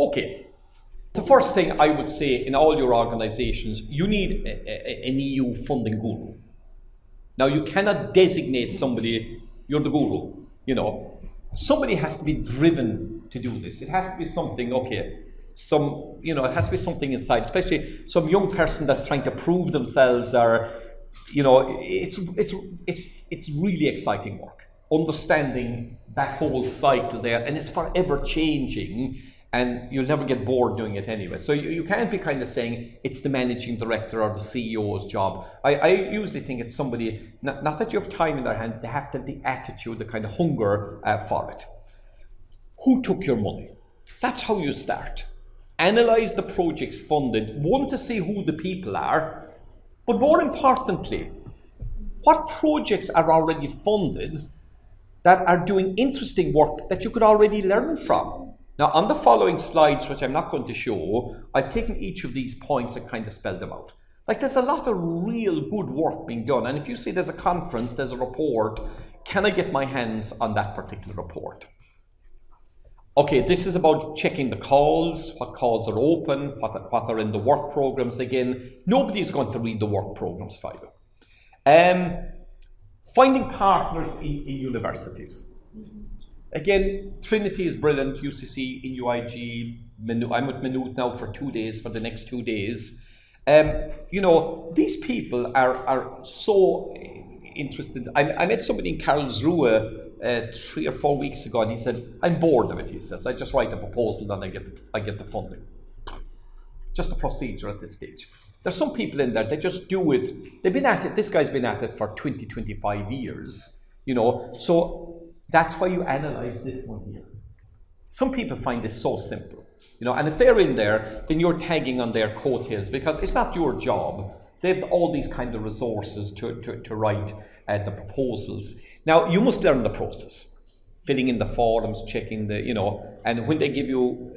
Okay, the first thing I would say in all your organizations, you need an EU funding guru. Now, you cannot designate somebody, you're the guru, Somebody has to be driven to do this. It has to be something, it has to be something inside, especially some young person that's trying to prove themselves or, it's really exciting work. Understanding that whole cycle there, and it's forever changing, and you'll never get bored doing it anyway. So you can't be kind of saying it's the managing director or the CEO's job. I usually think it's somebody, not that you have time in their hand, they have to have the attitude, the kind of hunger for it. Who took your money? That's how you start. Analyze the projects funded, one, to see who the people are, but more importantly, what projects are already funded that are doing interesting work that you could already learn from. Now, on the following slides, which I'm not going to show, I've taken each of these points and kind of spelled them out. Like, there's a lot of real good work being done. And if you see there's a conference, there's a report, can I get my hands on that particular report? Okay, this is about checking the calls, what calls are open, what are in the work programs. Again, nobody's going to read the work programs for you. Finding partners in universities. Again, Trinity is brilliant, UCC, UIG, I'm with Maynooth now for 2 days, for the next 2 days. These people are so interested. I met somebody in Karlsruhe 3 or 4 weeks ago, and he said, I'm bored of it, he says. I just write a proposal and I get the funding. Just a procedure at this stage. There's some people in there, they just do it. They've been at it, this guy's been at it for 20, 25 years, so that's why you analyze this one here. Some people find this so simple, and if they're in there, then you're tagging on their coattails, because it's not your job. They have all these kind of resources to write the proposals. Now, you must learn the process. Filling in the forms, checking and when they give you,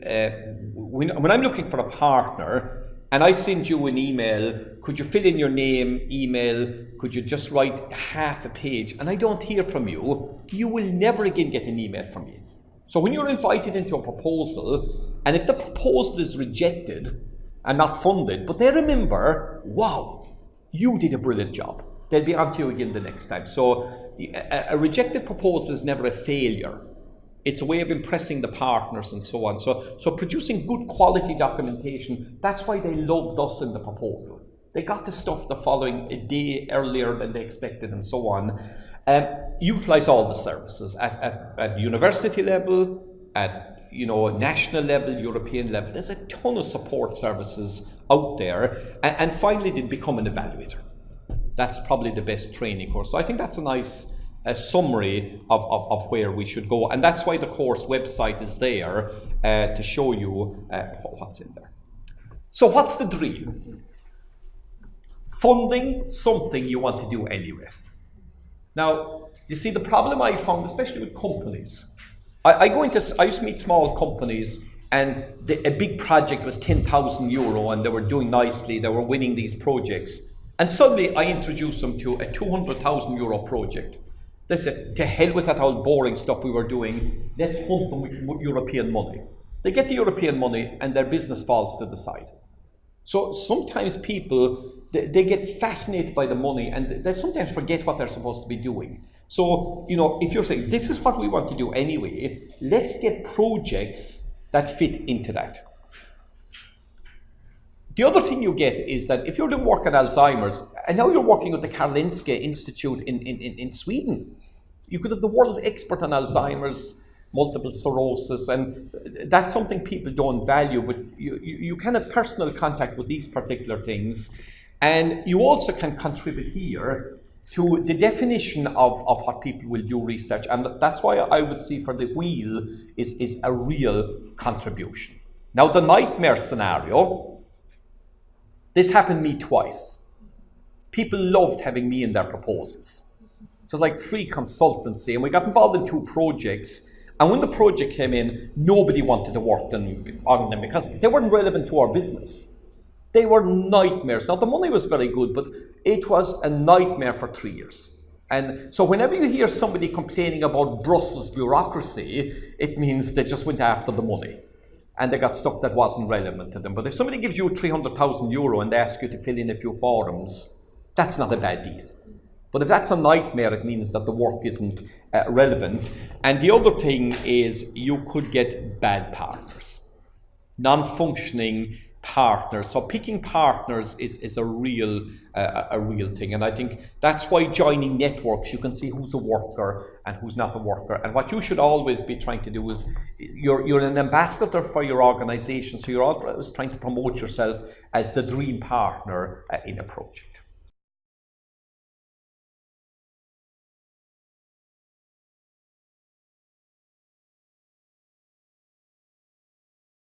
when I'm looking for a partner, and I send you an email, could you fill in your name, email, could you just write half a page, and I don't hear from you, you will never again get an email from me. So when you're invited into a proposal, and if the proposal is rejected and not funded, but they remember, wow, you did a brilliant job, they'll be on to you again the next time. So a rejected proposal is never a failure. It's a way of impressing the partners and so on. So producing good quality documentation, that's why they loved us in the proposal. They got the stuff the following a day earlier than they expected and so on. Utilize all the services at university level, at national level, European level. There's a ton of support services out there. And finally, then become an evaluator. That's probably the best training course. So I think that's a nice summary of where we should go, and that's why the course website is there to show you what's in there. So what's the dream? Funding something you want to do anyway. Now, you see, the problem I found, especially with companies, I used to meet small companies, and a big project was €10,000 and they were doing nicely, they were winning these projects, and suddenly I introduced them to a €200,000 project. They said, to hell with that old boring stuff we were doing, let's hunt them with European money. They get the European money and their business falls to the side. So sometimes people, they get fascinated by the money and they sometimes forget what they're supposed to be doing. So, if you're saying, this is what we want to do anyway, let's get projects that fit into that. The other thing you get is that if you're doing work on Alzheimer's, and now you're working with the Karolinska Institute in Sweden, you could have the world's expert on Alzheimer's, multiple sclerosis, and that's something people don't value, but you can have personal contact with these particular things, and you also can contribute here to the definition of what people will do research, and that's why I would see for the wheel is a real contribution. Now, the nightmare scenario, this happened to me twice. People loved having me in their proposals. So it's like free consultancy, and we got involved in 2 projects, and when the project came in, nobody wanted to work on them because they weren't relevant to our business. They were nightmares. Now, the money was very good, but it was a nightmare for 3 years. And so whenever you hear somebody complaining about Brussels bureaucracy, it means they just went after the money. and they got stuff that wasn't relevant to them. But if somebody gives you €300,000 and they ask you to fill in a few forums, that's not a bad deal. But if that's a nightmare, it means that the work isn't relevant. And the other thing is you could get bad partners, non-functioning partners. So picking partners is a real thing. And I think that's why joining networks, you can see who's a worker and who's not a worker. And what you should always be trying to do is you're an ambassador for your organization. So you're always trying to promote yourself as the dream partner in a project.